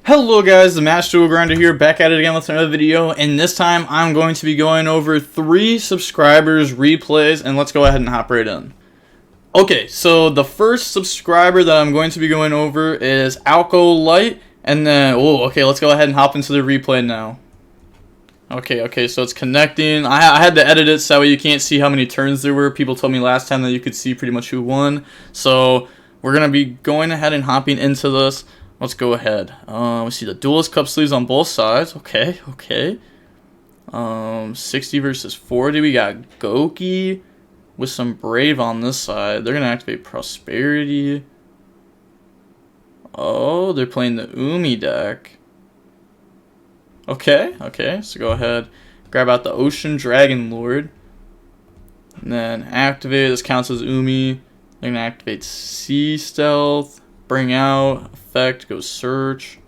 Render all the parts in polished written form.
Hello guys, the Master Duel Grinder here, back at it again with another video, and this time I'm going to be going over 3 subscribers' replays, and let's go ahead and hop right in. Okay, so the first subscriber that I'm going to be going over is Alco Light, and then, let's go ahead and hop into the replay now. Okay, so it's connecting. I had to edit it so that way you can't see how many turns there were. People told me last time that you could see pretty much who won, so we're going to be going ahead and hopping into this. Let's go ahead. We see the Duelist Cup sleeves on both sides. Okay. 60 versus 40. We got Goki with some Brave on this side. They're going to activate Prosperity. Oh, they're playing the Umi deck. Okay. So go ahead. Grab out the Ocean Dragon Lord. And then activate. This counts as Umi. They're going to activate Sea Stealth. Bring out, effect, go search.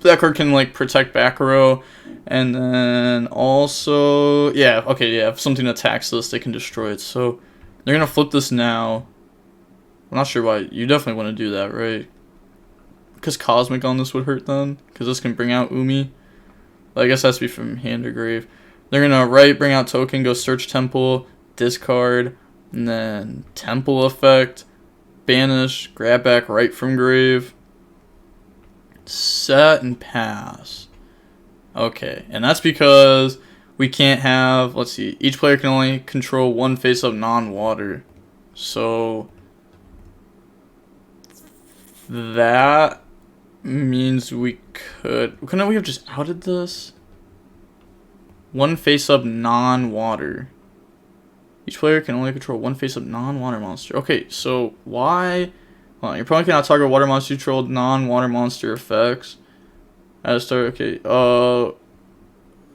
That card can like protect back row, and then also if something attacks this, they can destroy it. So they're gonna flip this now. I'm not sure why. You definitely want to do that, right? Because Cosmic on this would hurt them, because this can bring out Umi. But I guess that has to be from hand or grave. They're gonna bring out token, go search temple, discard, and then temple effect. Banish, grab back right from grave, set and pass. Okay, and that's because we can't have, let's see, each player can only control one face-up non-water. So that means we couldn't we have just outed this? One face-up non-water. Each player can only control one face-up non-water monster. Okay, so why? Well, your opponent cannot target water monster controlled non-water monster effects. Okay, so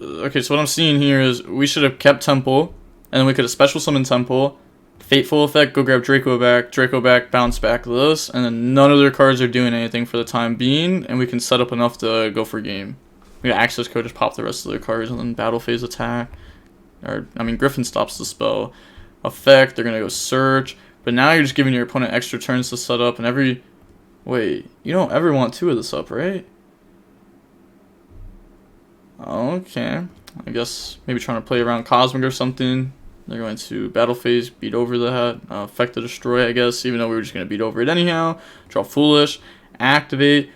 what I'm seeing here is we should have kept Temple, and then we could have special summoned Temple, Fateful effect, go grab Draco back, bounce back this, and then none of their cards are doing anything for the time being, and we can set up enough to go for game. We got access code, just pop the rest of their cards, and then battle phase attack. Griffin stops the spell. Effect, they're gonna go search. But now you're just giving your opponent extra turns to set up, and wait, you don't ever want 2 of this up, right? Okay. I guess maybe trying to play around Cosmic or something. They're going to battle phase, beat over that. Effect to destroy, I guess, even though we were just gonna beat over it anyhow. Draw Foolish, activate.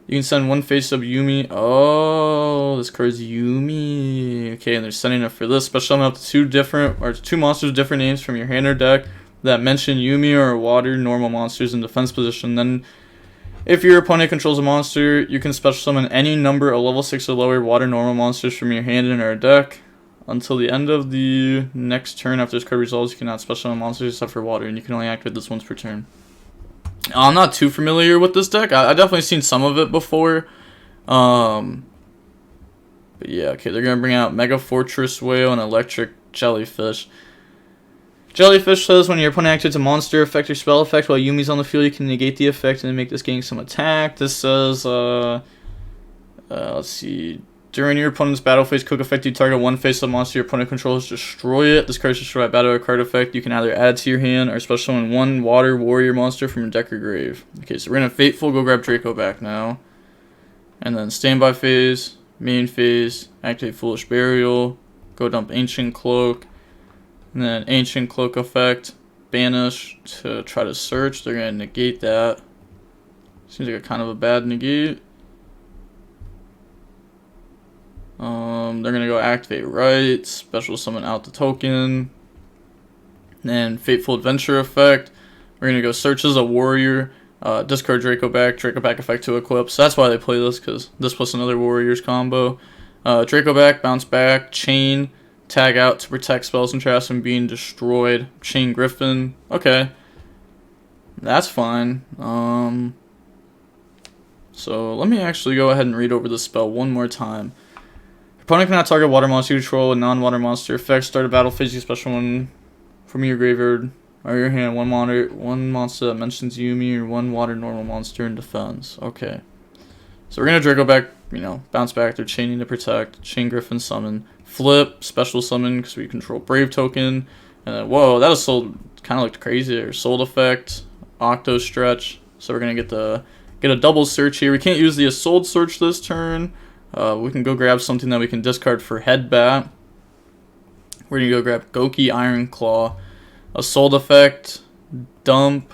You can send one face-up Yumi. Oh, this card's Yumi. Okay, and they're sending it for this. Special summon up to 2 monsters with different names from your hand or deck that mention Yumi or water normal monsters in defense position. Then, if your opponent controls a monster, you can special summon any number of level 6 or lower water normal monsters from your hand and or deck. Until the end of the next turn after this card resolves, you cannot special summon monsters except for water, and you can only activate this once per turn. I'm not too familiar with this deck. I definitely seen some of it before. But yeah, okay, they're going to bring out Mega Fortress Whale and Electric Jellyfish. Jellyfish says when your opponent activates a monster effect or spell effect while Yumi's on the field, you can negate the effect and then make this gain some attack. This says, let's see. During your opponent's battle phase, quick effect, you target one face-up monster your opponent controls, destroy it. This card is destroyed by battle or card effect. You can either add to your hand or special summon one water warrior monster from your deck or grave. Okay, so we're going to Fateful, go grab Draco back now. And then standby phase, main phase, activate Foolish Burial, go dump Ancient Cloak, and then Ancient Cloak effect, banish to try to search. They're going to negate that. Seems like a kind of a bad negate. They're going to go activate right, special summon out the token, then Fateful Adventure effect. We're going to go search as a warrior, discard Draco back effect to equip. So that's why they play this, because this plus another warriors combo. Draco back, bounce back, chain, tag out to protect spells and traps from being destroyed. Chain Griffin, okay. That's fine. So let me actually go ahead and read over this spell one more time. Opponent cannot target water monster you control with non-water monster effects. Start a battle phase, you special one from your graveyard or your hand. One monster that mentions Yumi or one water normal monster in defense. Okay. So we're gonna Draco back, bounce back. They're chaining to protect. Chain Griffin summon. Flip, special summon because we control Brave token. And then, whoa, that was sold, kind of looked crazy. Or sold effect, Octo Stretch. So we're gonna get the get a double search here. We can't use the Assault Search this turn. We can go grab something that we can discard for Headbat. We're going to go grab Goki Iron Claw, Assault Effect, Dump,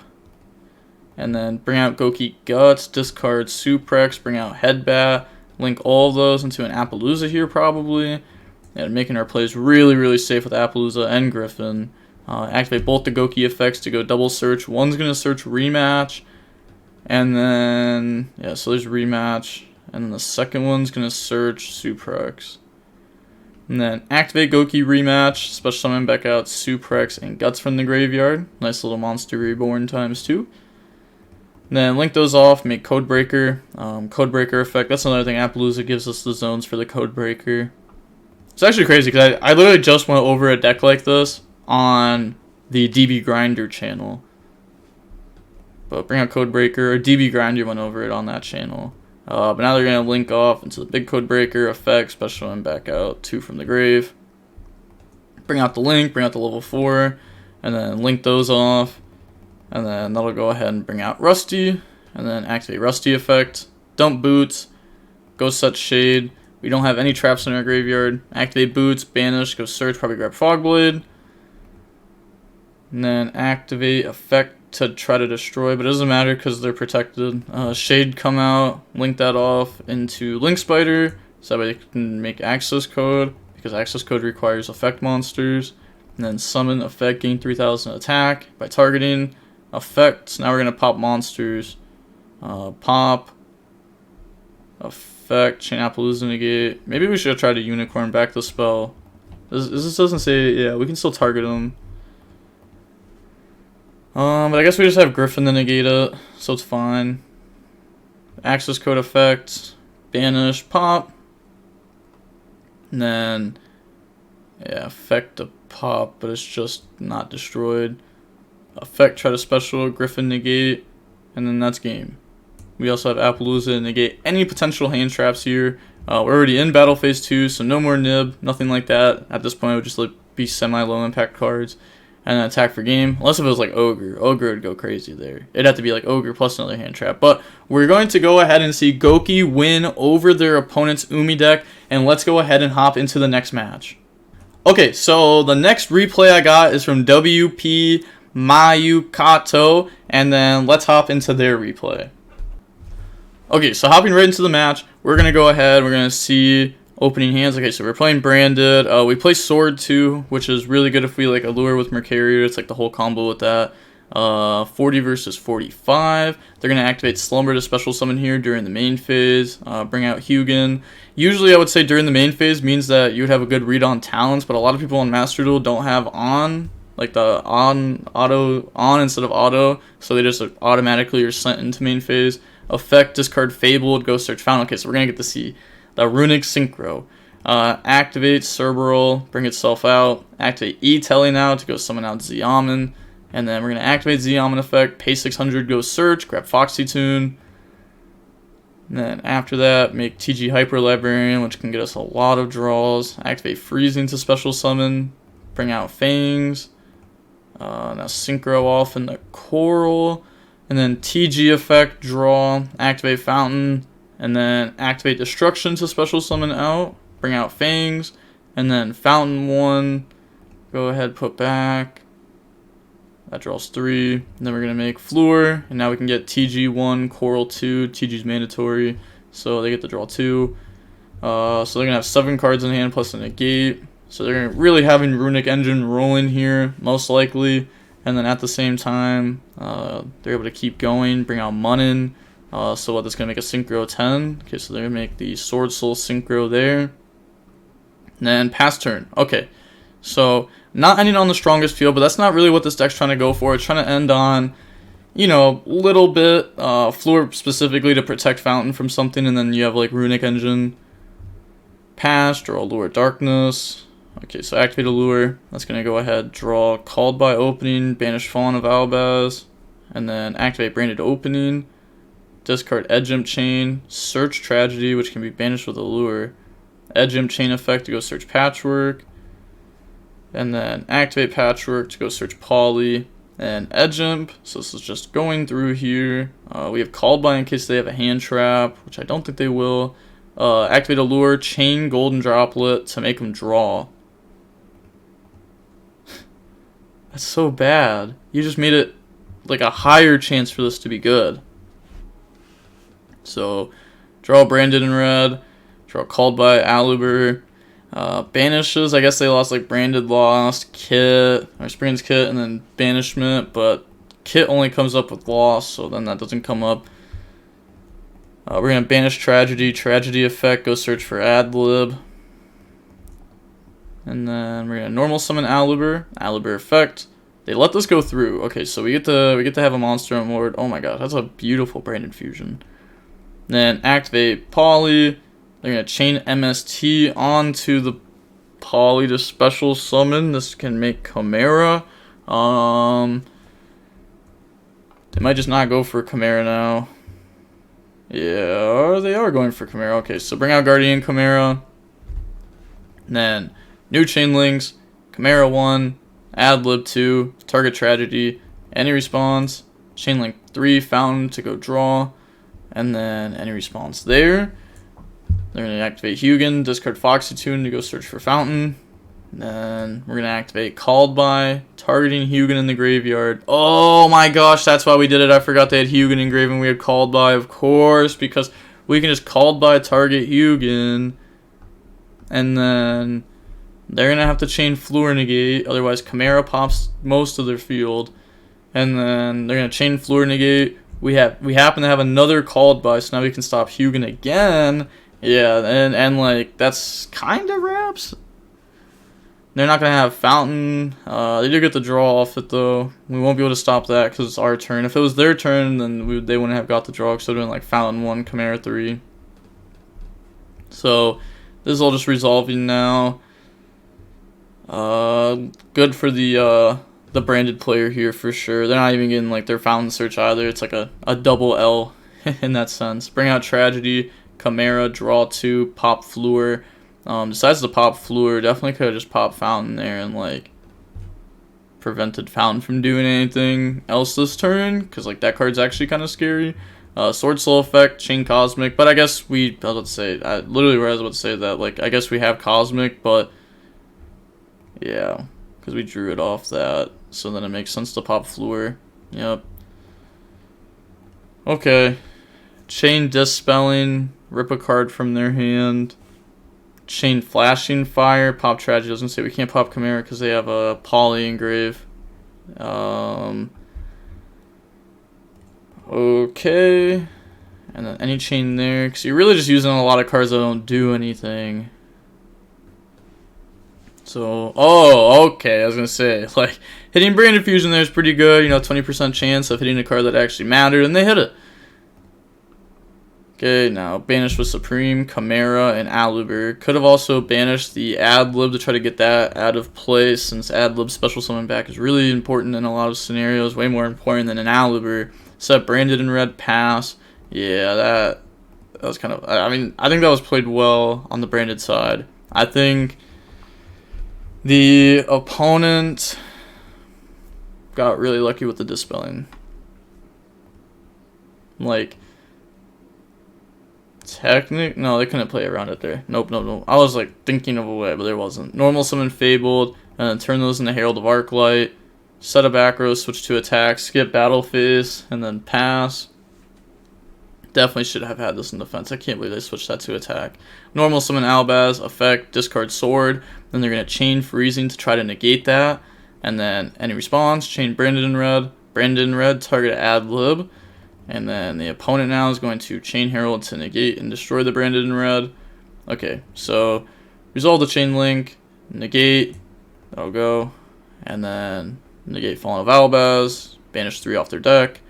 and then bring out Goki Guts, discard Suprex, bring out Headbat, link all of those into an Appaloosa here probably, and making our plays really, really safe with Appaloosa and Griffin. Activate both the Goki effects to go double search. One's going to search Rematch, and then, yeah, so there's Rematch, and then the second one's going to search Suprex. And then activate Goki Rematch, special summon back out Suprex and Guts from the graveyard. Nice little monster reborn ×2. And then link those off, make Codebreaker. Codebreaker effect, that's another thing. Appaloosa gives us the zones for the Codebreaker. It's actually crazy because I literally just went over a deck like this on the DB Grinder channel. But bring out Codebreaker, or DB Grinder went over it on that channel. But now they're going to link off into the big Codebreaker effect, special and back out 2 from the grave. Bring out the link, bring out the level 4, and then link those off. And then that'll go ahead and bring out Rusty, and then activate Rusty effect. Dump Boots, go set Shade. We don't have any traps in our graveyard. Activate Boots, banish, go search, probably grab Fogblade. And then activate effect to try to destroy, but it doesn't matter because they're protected. Shade come out, link that off into Link Spider, so that way you can make access code, because access code requires effect monsters. And then summon effect, gain 3000 attack by targeting effects. Now we're going to pop monsters. Pop effect, Chain Appaloosa negate. Maybe we should have tried to unicorn back the spell. This doesn't say, yeah, we can still target them. But I guess we just have Griffin to negate it, so it's fine. Access code effect, banish, pop. And then, yeah, effect to pop, but it's just not destroyed. Effect, try to special, Griffin negate, and then that's game. We also have Appaloosa to negate any potential hand traps here. We're already in battle phase 2, so no more nib, nothing like that. At this point, it would just be semi-low impact cards. And then attack for game. Unless if it was like Ogre. Ogre would go crazy there. It'd have to be like Ogre plus another hand trap. But we're going to go ahead and see Goki win over their opponent's Umi deck. And let's go ahead and hop into the next match. Okay, so the next replay I got is from WP Mayukato. And then let's hop into their replay. Okay, so hopping right into the match, we're going to go ahead. We're going to see opening hands. Okay, so we're playing Branded. We play Sword too, which is really good if we like allure with Mercurial. It's like the whole combo with that. 40 versus 45. They're going to activate Slumber to special summon here during the main phase. Bring out Hugin. Usually I would say during the main phase means that you would have a good read on talents, but a lot of people on Master Duel don't have on, like the on instead of auto, so they just automatically are sent into main phase. Effect, discard Fabled, go search Fountain. Okay, so we're going to get to see the Runic Synchro. Activate Cerberus, bring itself out. Activate E-Telly now to go summon out Xiamen. And then we're going to activate Xiamen effect. Pay 600, go search, grab Foxy Tune. And then after that, make TG Hyper Librarian, which can get us a lot of draws. Activate Freezing to special summon. Bring out Fangs. Now Synchro off in the Coral. And then TG effect, draw. Activate Fountain. And then activate Destruction to special summon out. Bring out Fangs. And then Fountain 1. Go ahead, put back. That draws 3. And then we're going to make Floor. And now we can get TG 1, Coral 2. TG's mandatory. So they get to draw 2. So they're going to have 7 cards in hand plus a negate. So they're really having Runic Engine rolling here, most likely. And then at the same time, they're able to keep going. Bring out Munin. So what, that's going to make a Synchro 10. Okay, so they're going to make the Sword Soul Synchro there. And then pass turn. Okay, so not ending on the strongest field, but that's not really what this deck's trying to go for. It's trying to end on, you know, little bit, Floor specifically to protect Fountain from something, and then you have like Runic Engine. Pass, draw Allure Darkness. Okay, so activate Allure. That's going to go ahead, draw Called by Opening, banish Fawn of Albaz, and then activate Branded Opening. Discard Edge Imp Chain, search Tragedy, which can be banished with Allure. Edge Imp Chain effect to go search Patchwork. And then activate Patchwork to go search Poly. and edge imp. So this is just going through here. We have called by in case they have a hand trap, which I don't think they will. Activate a lure, chain golden droplet to make them draw. That's so bad. You just made it like a higher chance for this to be good. So draw branded in red, draw called by Aluber. Banishes, I guess they lost like branded lost, kit, or springs kit, and then banishment, but kit only comes up with loss, so then that doesn't come up. We're going to banish tragedy effect, go search for ad lib. And then we're going to normal summon Aluber effect. They let this go through. Okay, so we get to have a monster on board. Oh my god, that's a beautiful branded fusion. Then activate Poly. They're going to chain MST onto the Poly to special summon. This can make Chimera. They might just not go for Chimera now. Yeah, they are going for Chimera. Okay, so bring out Guardian Chimera. And then new chain links. Chimera 1, ad lib 2, target tragedy, any response. Chain link 3, fountain to go draw. And then any response there. They're going to activate Hugin, discard Foxy Tune to go search for Fountain. And then we're going to activate Called By, targeting Hugin in the graveyard. Oh my gosh, that's why we did it. I forgot they had Hugin engraving. We had Called By, of course, because we can just Called By target Hugin. And then they're going to have to chain Fluor Negate. Otherwise, Chimera pops most of their field. And then they're going to chain Fluor Negate. We happen to have another Called By, so now we can stop Hugin again. Yeah, and like, that's kind of wraps. They're not going to have Fountain. They do get the draw off it, though. We won't be able to stop that because it's our turn. If it was their turn, then they wouldn't have got the draw, because they're doing like Fountain 1, Chimera 3. So, this is all just resolving now. Good for the branded player here for sure. They're not even getting like their Fountain search either. It's like a double L in that sense. Bring out Tragedy. Chimera, draw 2, pop Fluor. Besides the pop Fluor, definitely could have just popped Fountain there and like prevented Fountain from doing anything else this turn, because like that card's actually kind of scary. Sword Soul effect, chain Cosmic, but I guess I was about to say, that like I guess we have Cosmic, but yeah, because we drew it off that, so then it makes sense to pop Fluor. Yep. Okay. Chain Dispelling, rip a card from their hand. Chain Flashing Fire, pop Tragedy. Doesn't say we can't pop Chimera because they have a Poly engrave. Okay. And then any chain there, because you're really just using a lot of cards that don't do anything. So, oh, okay, I was going to say, like, hitting Branded Fusion there is pretty good. 20% chance of hitting a card that actually mattered, and they hit it. Okay, now banish with Supreme, Chimera, and Aluber. Could have also banished the ad lib to try to get that out of play, since ad lib special summon back is really important in a lot of scenarios, way more important than an Aluber. Set branded in red, pass. Yeah, that was kind of, I mean, I think that was played well on the branded side. I think the opponent got really lucky with the dispelling. Like, no, they couldn't play around it there. Nope. I was like thinking of a way, but there wasn't. Normal summon Fabled, and then turn those into Herald of Arclight. Set a back row, switch to attack, skip battle phase, and then pass. Definitely should have had this in defense. I can't believe they switched that to attack. Normal summon Albaz, effect, discard sword. Then they're going to chain freezing to try to negate that. And then any response, chain Branded in red, target ad lib. And then the opponent now is going to chain Herald to negate and destroy the Branded in red. Okay, so resolve the chain link, negate, that'll go. And then negate Fallen of Albaz, banish 3 off their deck.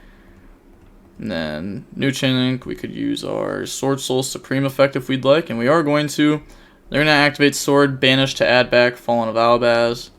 And then new chain link, we could use our Sword Soul Supreme effect if we'd like, and we are going to. They're going to activate Sword, banish to add back Fallen of Albaz.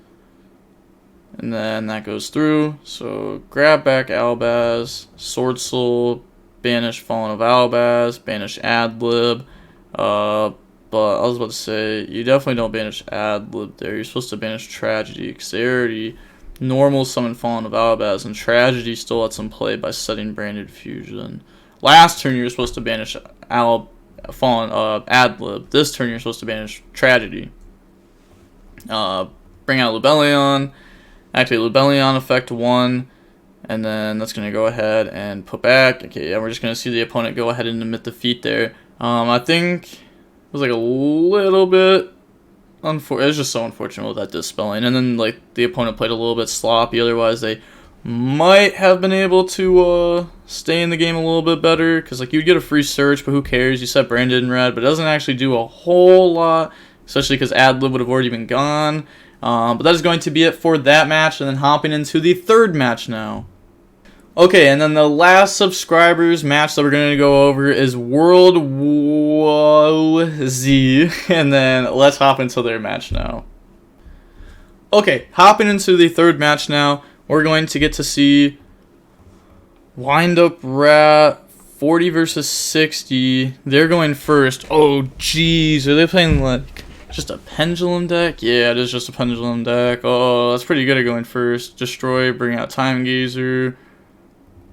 And then that goes through. So grab back Albaz, Sword Soul, banish Fallen of Albaz, banish ad lib. But I was about to say, you definitely don't banish ad lib there. You're supposed to banish Tragedy, because they already Normal summon Fallen of Albaz, and Tragedy still lets him play by setting Branded Fusion. Last turn you were supposed to banish Fallen Adlib. This turn you're supposed to banish Tragedy. Bring out Lubellion, activate Lubellion, effect 1, and then that's going to go ahead and put back. Okay, yeah, we're just going to see the opponent go ahead and admit defeat there. I think it was like a little bit it was just so unfortunate with that dispelling, and then like the opponent played a little bit sloppy. Otherwise, they might have been able to stay in the game a little bit better, because like you'd get a free search, but who cares? You set Branded in red, but it doesn't actually do a whole lot, especially because Adlib would have already been gone. But that is going to be it for that match, and then hopping into the third match now. Okay, and then the last subscribers match that we're going to go over is World War Z, and then let's hop into their match now. Okay, hopping into the third match now, we're going to get to see Wind Up Rat 40 versus 60. They're going first. Oh, jeez, are they playing like just a Pendulum deck? Yeah, it is just a Pendulum deck. Oh, that's pretty good at going first. Destroy, bring out Time Gazer.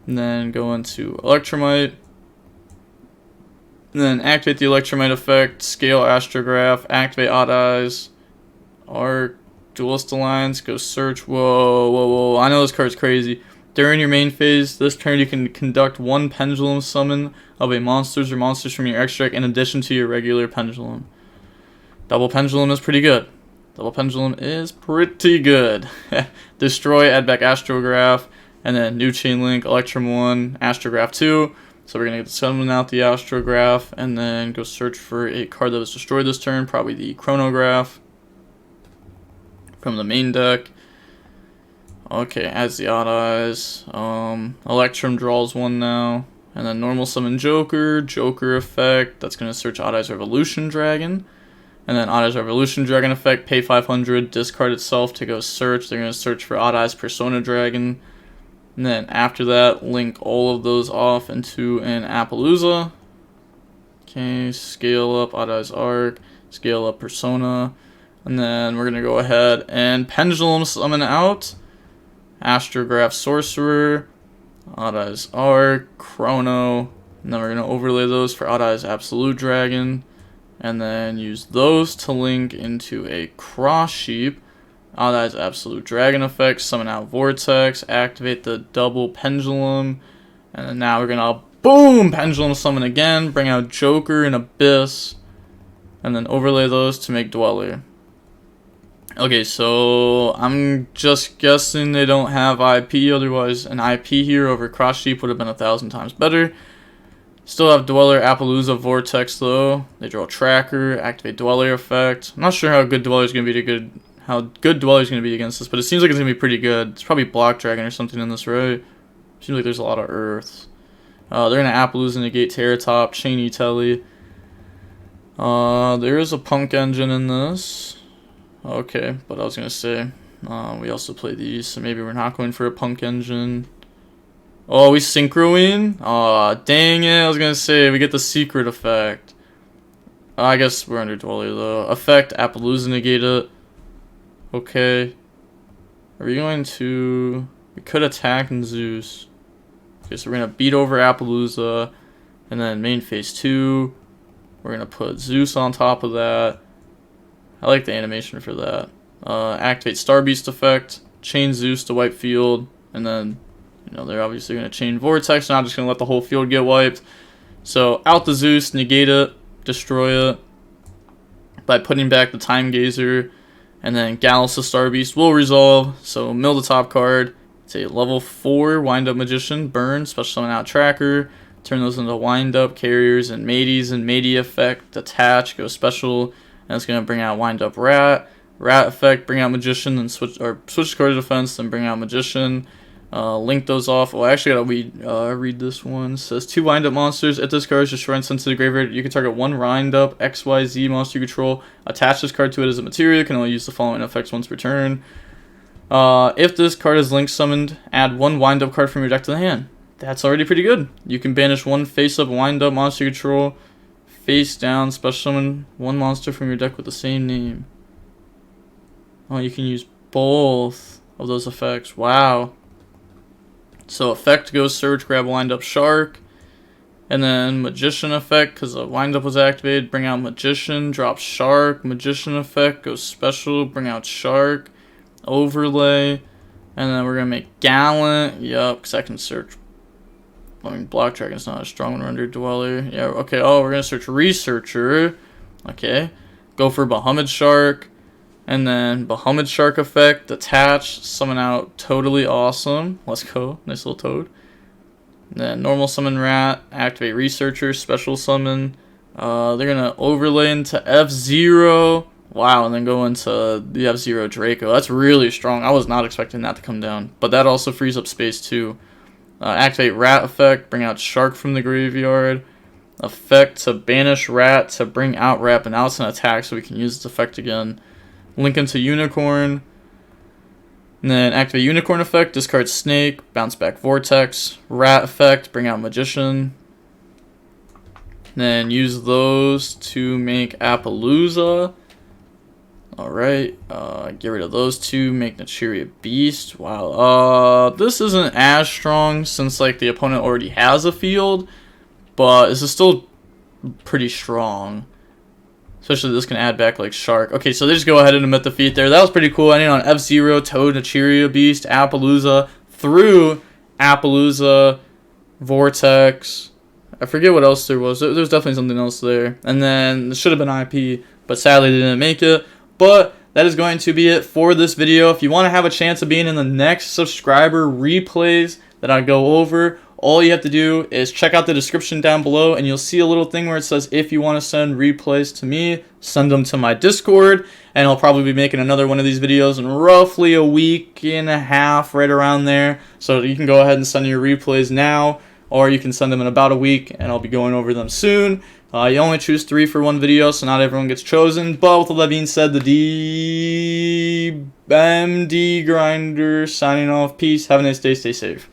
And then go into Electromite. And then activate the Electromite effect, scale Astrograph, activate Odd Eyes, Arc, Duelist Alliance, go search. Whoa, whoa, whoa. I know this card's crazy. During your main phase, this turn you can conduct one Pendulum summon of a monsters or monsters from your extra deck in addition to your regular Pendulum. Double Pendulum is pretty good. Double Pendulum is pretty good. Destroy, add back Astrograph. And then new Chain Link, Electrum 1, Astrograph 2. So we're going to summon out the Astrograph and then go search for a card that was destroyed this turn, probably the Chronograph from the main deck. Okay, adds the Odd Eyes. Electrum draws one now. And then normal summon Joker, Joker effect. That's going to search Odd Eyes Revolution Dragon. And then Odd Eyes Revolution Dragon effect, pay 500, discard itself to go search. They're going to search for Odd Eyes Persona Dragon. And then after that, link all of those off into an Appaloosa. Okay, scale up Odd Eyes Arc, scale up Persona. And then we're going to go ahead and Pendulum summon out Astrograph Sorcerer, Odd Eyes Arc, Chrono. And then we're going to overlay those for Odd Eyes Absolute Dragon. And then use those to link into a Cross Sheep. Odd Eyes Absolute Dragon effect, summon out Vortex, activate the double Pendulum, and then now we're gonna boom Pendulum summon again, bring out Joker and Abyss, and then overlay those to make Dweller. Okay, so I'm just guessing they don't have IP, otherwise an IP here over Cross Sheep would have been 1,000 times better. Still have Dweller, Appaloosa, Vortex though. They draw Tracker, activate Dweller effect. I'm not sure how good Dweller is gonna be Dweller is going to be against this, but it seems like it's going to be pretty good. It's probably Block Dragon or something in this, right? Seems like there's a lot of Earths. They're going to Appaloosa, negate Terratop, Chain Telly. There is a Punk Engine in this. Okay, but I was going to say, we also play these, so maybe we're not going for a Punk Engine. Oh, we Synchroing? Aw, dang it, I was going to say, we get the Secret effect. I guess we're under Dweller, though. Effect, Appaloosa, negate it. Okay, are we going to... We could attack in Zeus. Okay, so we're going to beat over Appaloosa. And then main phase 2. We're going to put Zeus on top of that. I like the animation for that. Activate Star Beast effect. Chain Zeus to wipe field. And then, you know, they're obviously going to chain Vortex. Not just going to let the whole field get wiped. So out the Zeus, negate it, destroy it. By putting back the Time Gazer. And then Gallus the Star Beast will resolve. So mill the top card. It's a level 4 Wind Up Magician. Burn. Special summon out Tracker. Turn those into Wind Up Carriers and Mateys. And Matey effect. Attach. Go special. And it's going to bring out Wind Up Rat. Rat effect. Bring out Magician. Then switch card to defense. Then bring out Magician. Link those off. Well, actually, gotta read this one. It says 2 Wind Up monsters. If this card is destroyed and sent to the graveyard, you can target 1 Wind Up XYZ monster you control. Attach this card to it as a material. You can only use the following effects once per turn. If this card is link summoned, add 1 Wind Up card from your deck to the hand. That's already pretty good. You can banish 1 face up Wind Up monster you control. Face down, special summon 1 monster from your deck with the same name. Oh, you can use both. of those effects. Wow. So effect goes Surge, grab wind up Shark. And then Magician effect, because the wind up was activated, bring out Magician, drop Shark. Magician effect goes special, bring out Shark. Overlay. And then we're going to make Gallant. Yup, because I can search. I mean, Block Dragon's not a strong one under Dweller. Yeah, okay. Oh, we're going to search Researcher. Okay. Go for Bahamut Shark. And then Bahamut Shark effect, attach, summon out Totally Awesome. Let's go. Nice little toad. And then normal summon Rat, activate Researcher, special summon. They're going to overlay into F-Zero. Wow, and then go into the F-Zero Draco. That's really strong. I was not expecting that to come down. But that also frees up space too. Activate Rat effect, bring out Shark from the graveyard. Effect to banish Rat to bring out Rat, but now it's an attack so we can use this effect again. Link into Unicorn. And then activate Unicorn effect, discard Snake, bounce back Vortex. Rat effect, bring out Magician. Then use those to make Appaloosa. Alright, get rid of those two, make Nichiria Beast. Wow, this isn't as strong since like the opponent already has a field, but this is still pretty strong. Especially this can add back like Shark. Okay, so they just go ahead and omit the feat there. That was pretty cool. Ending on F-Zero, Toad, Nichiria Beast, Appaloosa, through Appaloosa, Vortex. I forget what else there was. There's definitely something else there. And then it should have been IP, but sadly they didn't make it. But that is going to be it for this video. If you want to have a chance of being in the next subscriber replays that I go over, all you have to do is check out the description down below and you'll see a little thing where it says if you want to send replays to me, send them to my Discord, and I'll probably be making another one of these videos in roughly a week and a half, right around there. So you can go ahead and send your replays now, or you can send them in about a week and I'll be going over them soon. You only choose 3 for one video, so not everyone gets chosen. But with all that being said, the DMD Grinder signing off. Peace. Have a nice day. Stay safe.